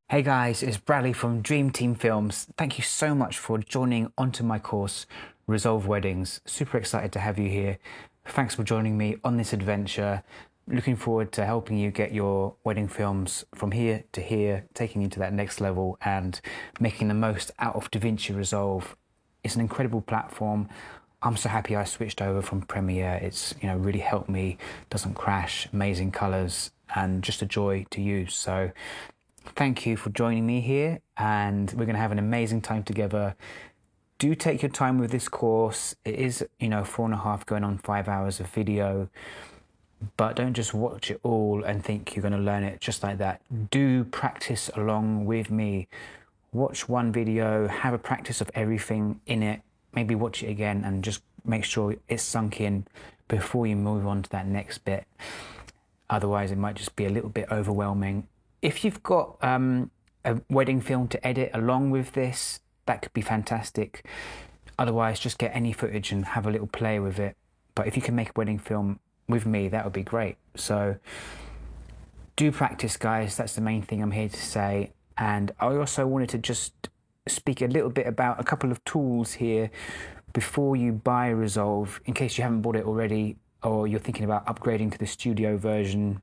Hey guys, it's Bradley from Dream Team Films. Thank you so much for joining onto my course, Resolve Weddings. Super excited to have you here. Thanks for joining me on this adventure. Looking forward to helping you get your wedding films from here to here, taking you to that next level and making the most out of DaVinci Resolve. It's an incredible platform. I'm so happy I switched over from Premiere. It's really helped me, doesn't crash, amazing colors and just a joy to use. So thank you for joining me here, and we're going to have an amazing time together. Do take your time with this course. It is 4.5 going on 5 hours of video, but don't just watch it all and think you're going to learn it just like that. Do practice along with me. Watch one video, have a practice of everything in it, maybe watch it again and just make sure it's sunk in before you move on to that next bit. Otherwise it might just be a little bit overwhelming. If you've got a wedding film to edit along with this, that could be fantastic. Otherwise, just get any footage and have a little play with it. But if you can make a wedding film with me, that would be great. So do practice, guys. That's the main thing I'm here to say. And I also wanted to just speak a little bit about a couple of tools here before you buy Resolve, in case you haven't bought it already or you're thinking about upgrading to the studio version.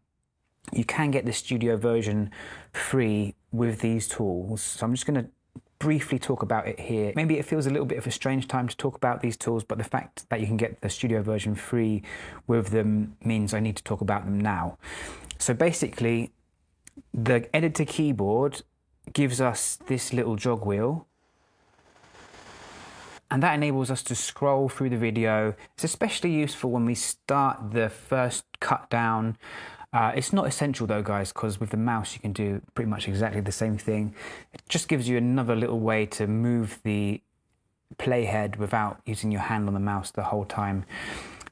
You can get the studio version free with these tools. So I'm just going to briefly talk about it here. Maybe it feels a little bit of a strange time to talk about these tools, but the fact that you can get the studio version free with them means I need to talk about them now. So basically, the editor keyboard gives us this little jog wheel, and that enables us to scroll through the video. It's especially useful when we start the first cut down. It's not essential though, guys, because with the mouse you can do pretty much exactly the same thing. It just gives you another little way to move the playhead without using your hand on the mouse the whole time.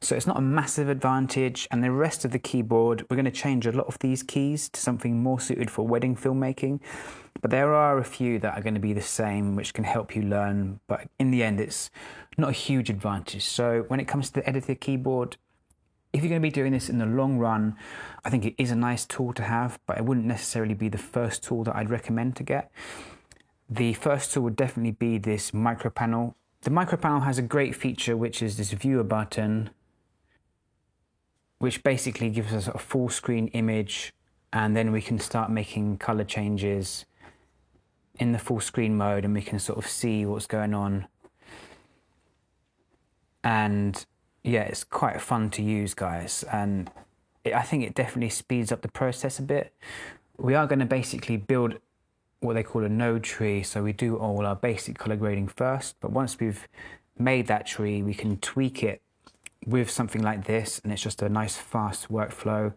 So it's not a massive advantage, and the rest of the keyboard, we're going to change a lot of these keys to something more suited for wedding filmmaking. But there are a few that are going to be the same, which can help you learn. But in the end, it's not a huge advantage. So when it comes to the editor keyboard, if you're going to be doing this in the long run, I think it is a nice tool to have, but it wouldn't necessarily be the first tool that I'd recommend to get. The first tool would definitely be this micro panel. The micro panel has a great feature, which is this viewer button, which basically gives us a full screen image, and then we can start making color changes in the full screen mode, and we can sort of see what's going on. And yeah, it's quite fun to use, guys, and I think it definitely speeds up the process a bit. We are going to basically build what they call a node tree, so we do all our basic color grading first, but once we've made that tree, we can tweak it with something like this, and it's just a nice fast workflow,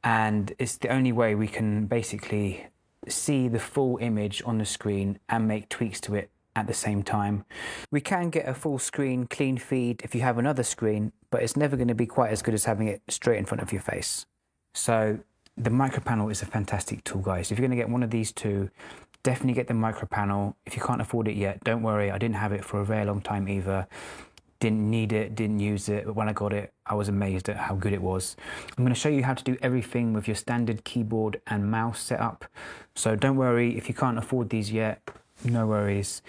and it's the only way we can basically see the full image on the screen and make tweaks to it at the same time. We can get a full screen clean feed if you have another screen, but it's never going to be quite as good as having it straight in front of your face. So the micro panel is a fantastic tool, guys. If you're going to get one of these two, definitely get the micro panel. If you can't afford it yet, don't worry. I didn't have it for a very long time either. Didn't need it, didn't use it, but when I got it, I was amazed at how good it was. I'm going to show you how to do everything with your standard keyboard and mouse setup. So don't worry if you can't afford these yet. No worries.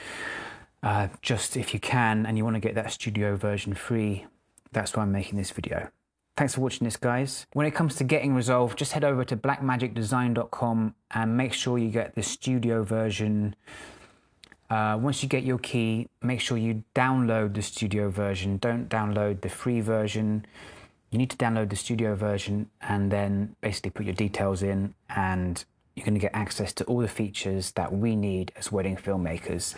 Just if you can and you want to get that studio version free, that's why I'm making this video. Thanks for watching this, guys. When it comes to getting Resolve, just head over to blackmagicdesign.com and make sure you get the studio version. Once you get your key, make sure you download the studio version. Don't download the free version. You need to download the studio version and then basically put your details in, and you're going to get access to all the features that we need as wedding filmmakers.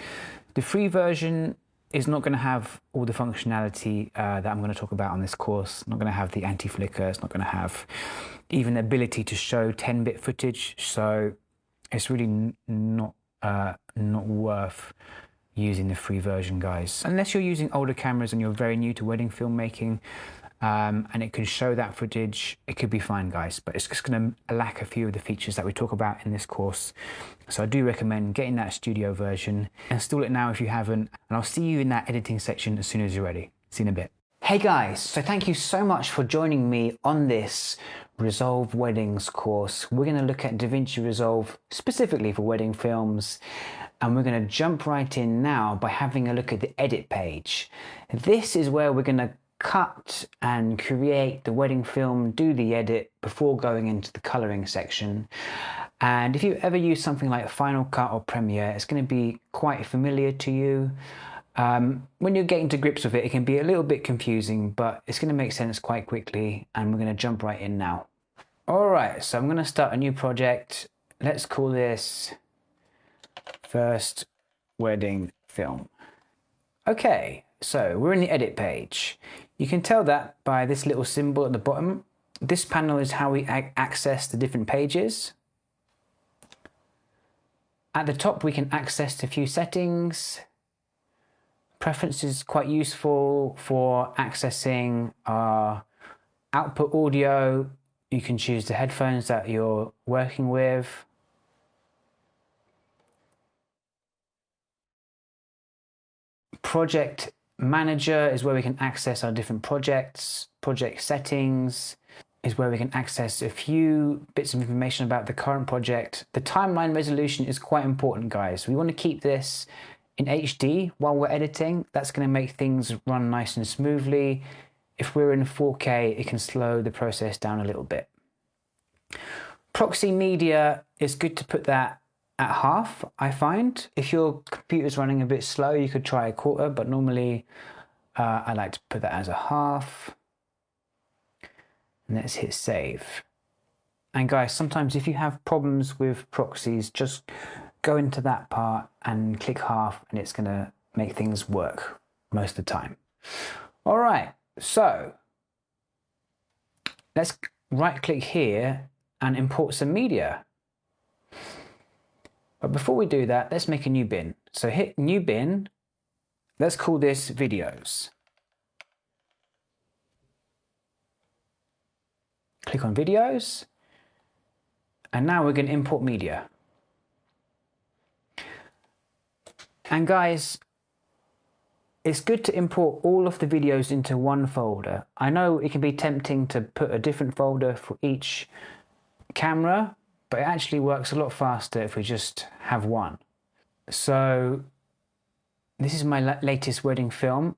The free version is not going to have all the functionality that I'm going to talk about on this course. It's not going to have the anti-flicker. It's not going to have even the ability to show 10-bit footage. So it's really not worth using the free version, guys. Unless you're using older cameras and you're very new to wedding filmmaking, and it can show that footage, it could be fine, guys, but it's just going to lack a few of the features that we talk about in this course. So I do recommend getting that studio version. Install it now if you haven't, and I'll see you in that editing section as soon as you're ready. See you in a bit. Hey guys, so thank you so much for joining me on this Resolve Weddings course. We're going to look at DaVinci Resolve specifically for wedding films, and we're going to jump right in now by having a look at the edit page. This is where we're going to cut and create the wedding film, do the edit before going into the coloring section. And if you ever use something like Final Cut or Premiere, it's going to be quite familiar to you. When you're getting to grips with it, it can be a little bit confusing, but it's going to make sense quite quickly, and we're going to jump right in now. Alright, so I'm going to start a new project. Let's call this First Wedding Film. Okay, so we're in the edit page. You can tell that by this little symbol at the bottom. This panel is how we access the different pages. At the top we can access a few settings. Preferences is quite useful for accessing our output audio. You can choose the headphones that you're working with. Project Manager is where we can access our different projects. Project Settings is where we can access a few bits of information about the current project. The timeline resolution is quite important, guys. We want to keep this in HD while we're editing. That's going to make things run nice and smoothly. If we're in 4K, it can slow the process down a little bit. Proxy media, is good to put that at half, I find. If your computer's running a bit slow, you could try a quarter, but normally I like to put that as a half. And let's hit save. And guys, sometimes if you have problems with proxies, just go into that part and click half, and it's going to make things work most of the time. All right, so let's right click here and import some media. But before we do that, let's make a new bin. So hit new bin. Let's call this videos. Click on videos. And now we're going to import media. And guys, it's good to import all of the videos into one folder. I know it can be tempting to put a different folder for each camera, but it actually works a lot faster if we just have one. So this is my latest wedding film.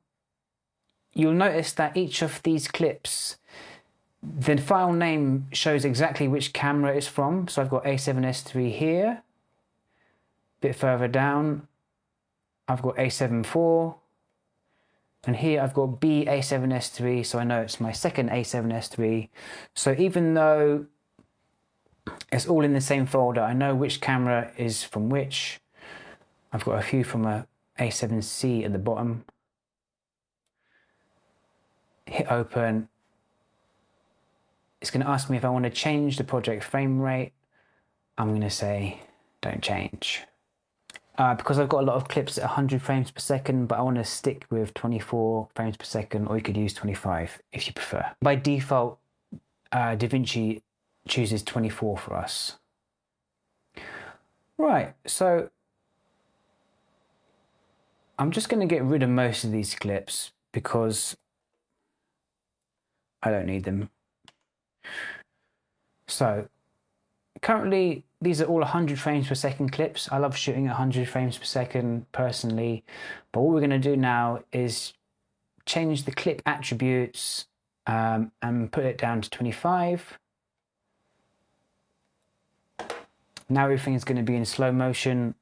You'll notice that each of these clips, the file name shows exactly which camera it's from. So I've got A7S III here. A bit further down, I've got A7 IV, and here I've got B-A7S III, so I know it's my second A7S III. So even though it's all in the same folder, I know which camera is from which. I've got a few from a A7C at the bottom. Hit open. It's going to ask me if I want to change the project frame rate. I'm going to say don't change. Because I've got a lot of clips at 100 frames per second, but I want to stick with 24 frames per second, or you could use 25 if you prefer. By default, DaVinci chooses 24 for us. Right, so I'm just going to get rid of most of these clips because I don't need them. So currently, these are all 100 frames per second clips. I love shooting at 100 frames per second personally, but what we're going to do now is change the clip attributes and put it down to 25. Now everything is going to be in slow motion.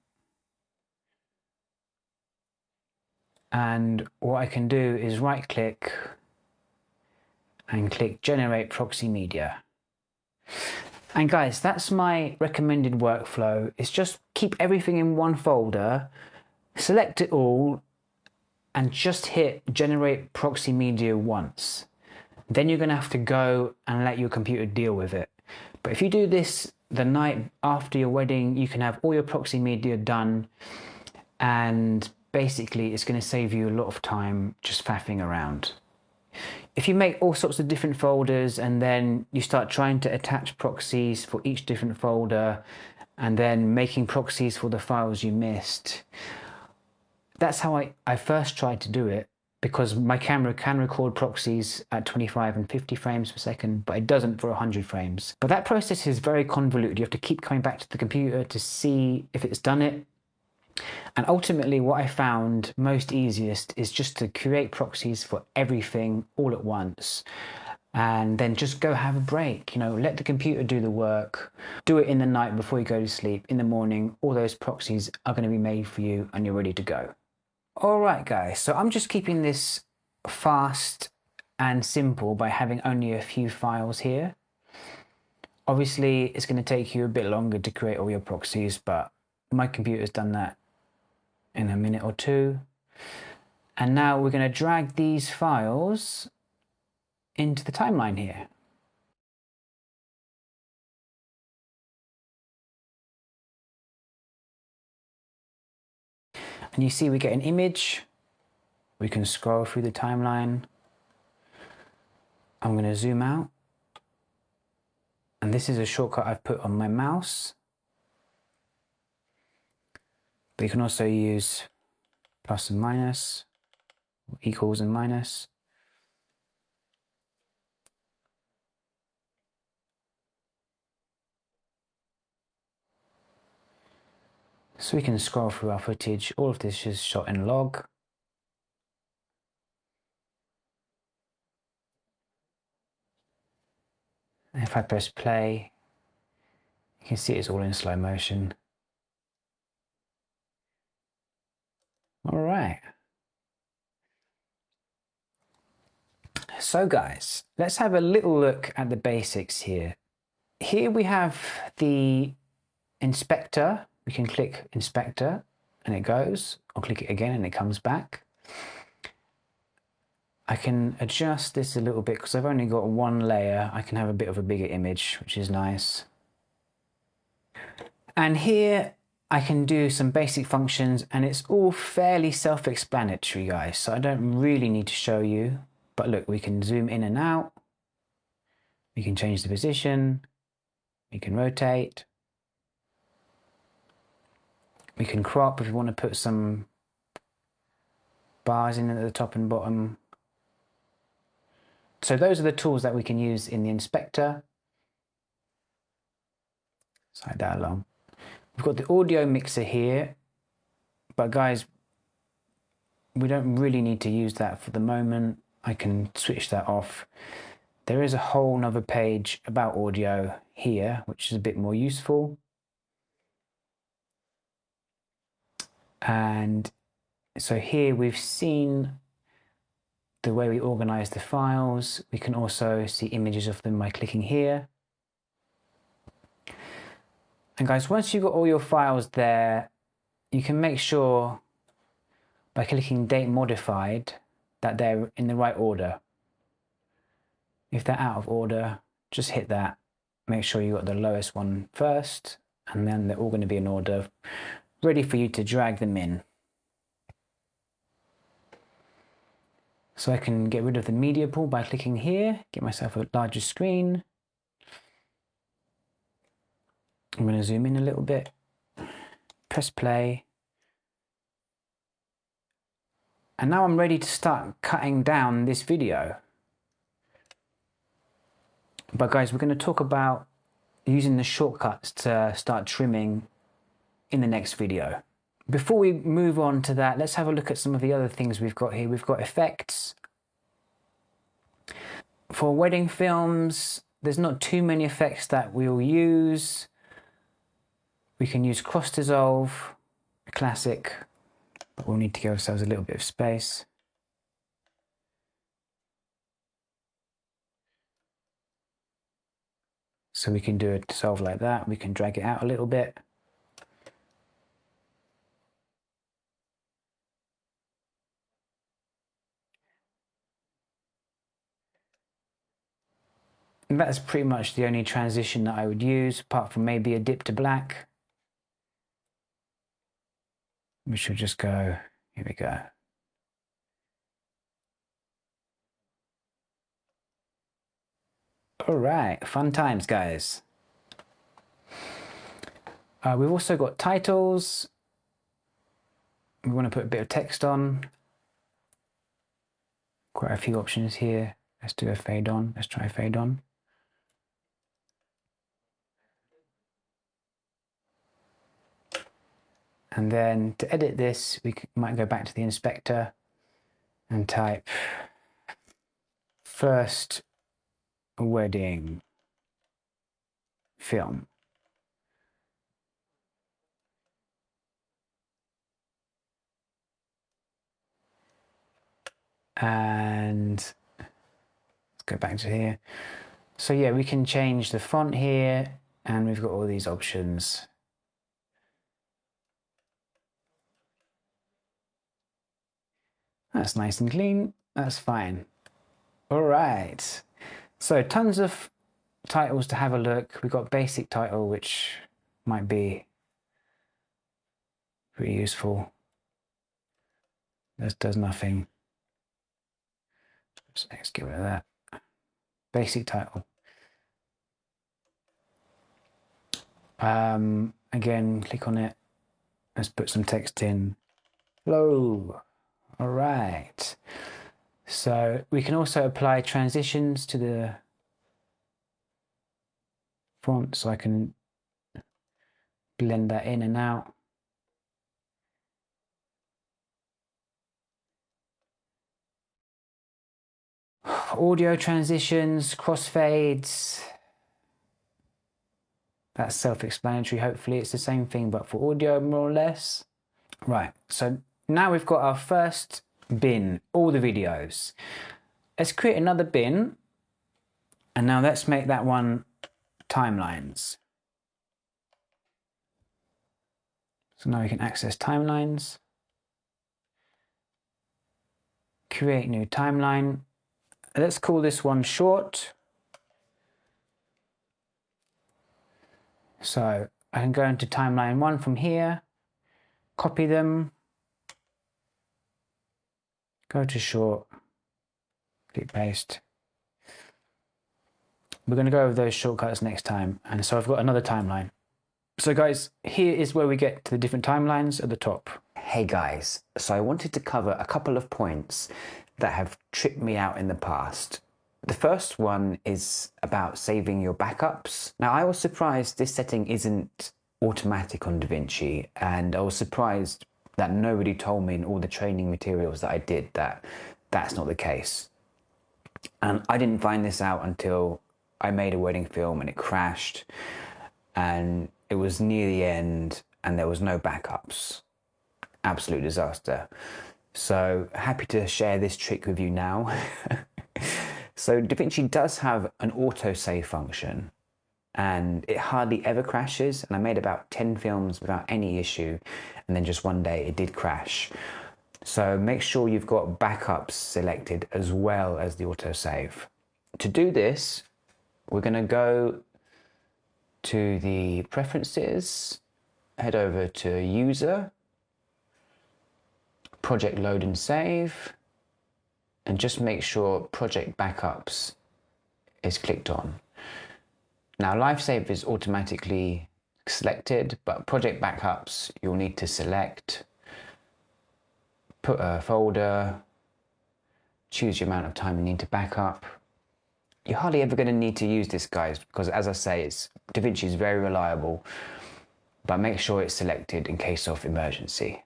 And what I can do is right click and click Generate Proxy Media. And guys, that's my recommended workflow. It's just keep everything in one folder, select it all, and just hit Generate Proxy Media once. Then you're going to have to go and let your computer deal with it. But if you do this the night after your wedding, you can have all your proxy media done, and basically it's going to save you a lot of time just faffing around. If you make all sorts of different folders and then you start trying to attach proxies for each different folder and then making proxies for the files you missed, that's how I first tried to do it. because my camera can record proxies at 25 and 50 frames per second, but it doesn't for 100 frames. But that process is very convoluted. You have to keep coming back to the computer to see if it's done it. And ultimately, what I found most easiest is just to create proxies for everything all at once. And then just go have a break, you know, let the computer do the work, do it in the night before you go to sleep. In the morning, all those proxies are going to be made for you and you're ready to go. All right, guys, so I'm just keeping this fast and simple by having only a few files here. Obviously, it's going to take you a bit longer to create all your proxies, but my computer's done that in a minute or two. And now we're going to drag these files into the timeline here. And you see we get an image. We can scroll through the timeline. I'm going to zoom out. And this is a shortcut I've put on my mouse. But you can also use plus and minus, equals and minus. So we can scroll through our footage. All of this is shot in log. And if I press play, you can see it's all in slow motion. All right. So guys, let's have a little look at the basics here. Here we have the inspector. We can click inspector and it goes. I'll click it again and it comes back. I can adjust this a little bit because I've only got one layer. I can have a bit of a bigger image, which is nice. And here I can do some basic functions and it's all fairly self-explanatory, guys. So I don't really need to show you, but look, we can zoom in and out. We can change the position. We can rotate. We can crop if we want to put some bars in at the top and bottom. So those are the tools that we can use in the inspector. Slide that along. We've got the audio mixer here, but guys, we don't really need to use that for the moment. I can switch that off. There is a whole nother page about audio here, which is a bit more useful. And so here we've seen the way we organize the files. We can also see images of them by clicking here. And guys, once you've got all your files there, you can make sure by clicking date modified that they're in the right order. If they're out of order, just hit that. Make sure you got the lowest one first, and then they're all going to be in order, ready for you to drag them in. So I can get rid of the media pool by clicking here, get myself a larger screen. I'm going to zoom in a little bit, press play. And now I'm ready to start cutting down this video. But guys, we're going to talk about using the shortcuts to start trimming in the next video. Before we move on to that, let's have a look at some of the other things we've got here. We've got effects. For wedding films, there's not too many effects that we'll use. We can use cross dissolve, a classic, but we'll need to give ourselves a little bit of space. So we can do a dissolve like that. We can drag it out a little bit. And that's pretty much the only transition that I would use, apart from maybe a dip to black. We should just go, here we go. All right, fun times, guys. We've also got titles. We want to put a bit of text on. Quite a few options here. Let's do a fade on. Let's try fade on. And then to edit this, we might go back to the inspector and type first wedding film. And let's go back to here. So yeah, we can change the font here, and we've got all these options. That's nice and clean. That's fine. All right. So tons of titles to have a look. We've got basic title, which might be pretty useful. This does nothing. So let's get rid of that. Basic title. Again, click on it. Let's put some text in. Hello. All right. So we can also apply transitions to the font, so I can blend that in and out. Audio transitions, crossfades. That's self-explanatory. Hopefully it's the same thing, but for audio, more or less. Right, so now we've got our first bin, all the videos. Let's create another bin, and now let's make that one timelines. So now we can access timelines. Create new timeline. Let's call this one short. So I can go into timeline 1 from here, copy them, go to short, click paste. We're going to go over those shortcuts next time. And so I've got another timeline. So guys, here is where we get to the different timelines at the top. Hey guys, so I wanted to cover a couple of points that have tripped me out in the past. The first one is about saving your backups. Now, I was surprised this setting isn't automatic on DaVinci, and I was surprised that nobody told me in all the training materials that I did that that's not the case. And I didn't find this out until I made a wedding film and it crashed, and it was near the end and there was no backups. Absolute disaster. So happy to share this trick with you now. So DaVinci does have an autosave function, and it hardly ever crashes, and I made about 10 films without any issue, and then just one day it did crash. So make sure you've got backups selected as well as the autosave. To do this, we're going to go to the preferences, head over to user, project load and save, and just make sure project backups is clicked on. Now LifeSave is automatically selected, but project backups you'll need to select, put a folder, choose your amount of time you need to back up. You're hardly ever going to need to use this, guys, because as I say, DaVinci is very reliable, but make sure it's selected in case of emergency.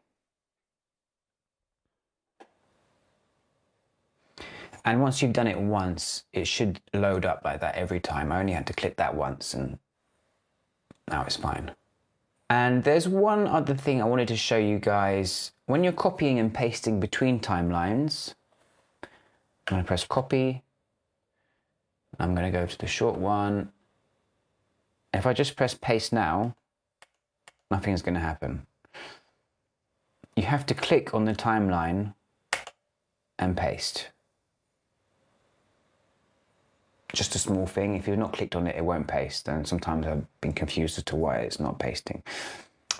And once you've done it once, it should load up like that every time. I only had to click that once and now it's fine. And there's one other thing I wanted to show you guys. When you're copying and pasting between timelines, I'm going to press copy. I'm going to go to the short one. If I just press paste now, nothing's going to happen. You have to click on the timeline and paste. Just a small thing. If you've not clicked on it, it won't paste. And sometimes I've been confused as to why it's not pasting.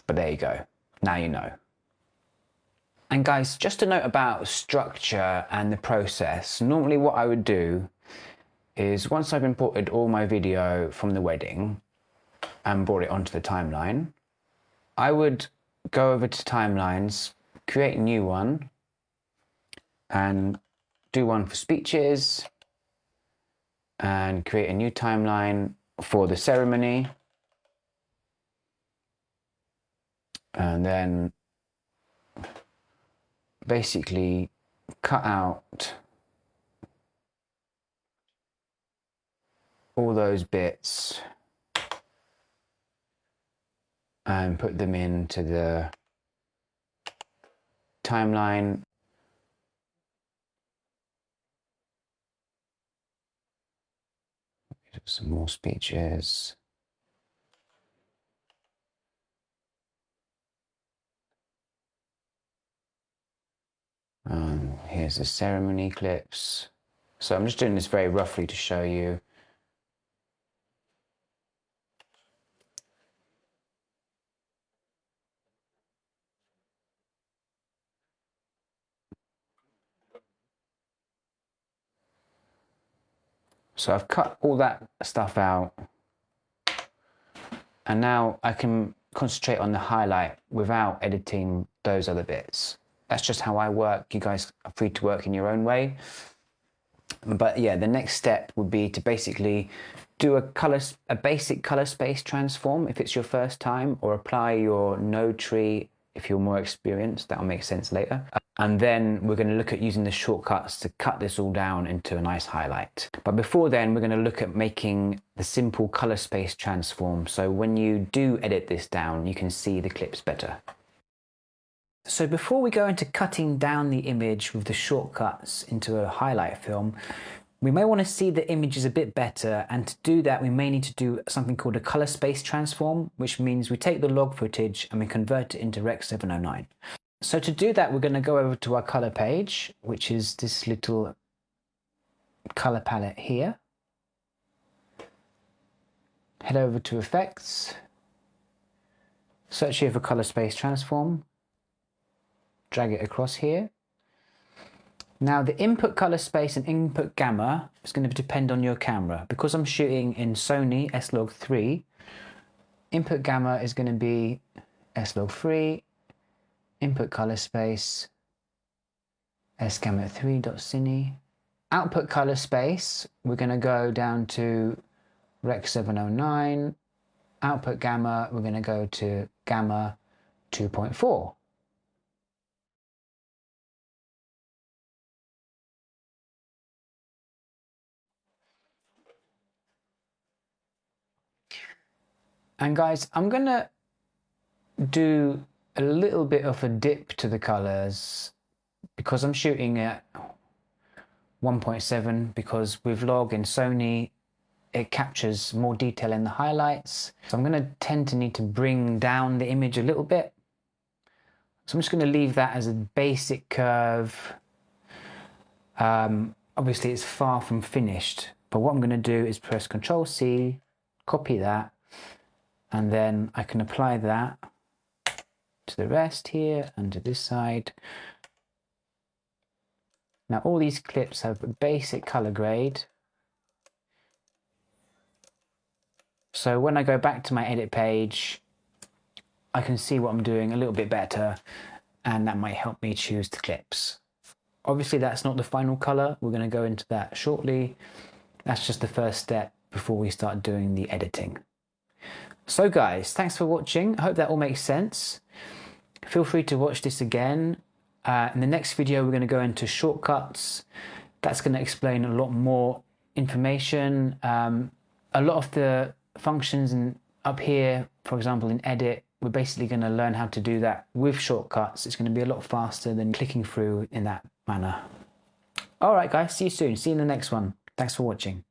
But there you go. Now you know. And guys, just a note about structure and the process. Normally what I would do is once I've imported all my video from the wedding and brought it onto the timeline, I would go over to timelines, create a new one, and do one for speeches and create a new timeline for the ceremony. And then basically cut out all those bits and put them into the timeline. Some more speeches. Here's the ceremony clips. So I'm just doing this very roughly to show you. So I've cut all that stuff out, and now I can concentrate on the highlight without editing those other bits. That's just how I work. You guys are free to work in your own way. But yeah, the next step would be to basically do a basic color space transform if it's your first time, or apply your node tree if you're more experienced. That'll make sense later. And then we're going to look at using the shortcuts to cut this all down into a nice highlight. But before then, we're going to look at making the simple color space transform. So when you do edit this down, you can see the clips better. So before we go into cutting down the image with the shortcuts into a highlight film, we may want to see the images a bit better, and to do that we may need to do something called a color space transform, which means we take the log footage and we convert it into Rec. 709. So to do that, we're going to go over to our color page, which is this little color palette here. Head over to Effects, search here for color space transform, drag it across here. Now the input color space and input gamma is going to depend on your camera. Because I'm shooting in Sony S-Log3, input gamma is going to be S-Log3, input color space sgamma3.cine. Output color space, we're going to go down to Rec. 709. Output gamma, we're going to go to gamma 2.4. And guys, I'm going to do a little bit of a dip to the colors because I'm shooting at 1.7, because with log in Sony it captures more detail in the highlights. So I'm going to tend to need to bring down the image a little bit. So I'm just going to leave that as a basic curve. Obviously it's far from finished, but what I'm going to do is press Ctrl+C, copy that, and then I can apply that to the rest here and to this side. Now all these clips have a basic color grade. So when I go back to my edit page, I can see what I'm doing a little bit better, and that might help me choose the clips. Obviously that's not the final color. We're going to go into that shortly. That's just the first step before we start doing the editing. So guys, thanks for watching. I hope that all makes sense. Feel free to watch this again. In the next video, we're going to go into shortcuts. That's going to explain a lot more information. A lot of the functions up here, for example, in edit, we're basically going to learn how to do that with shortcuts. It's going to be a lot faster than clicking through in that manner. All right, guys, see you soon. See you in the next one. Thanks for watching.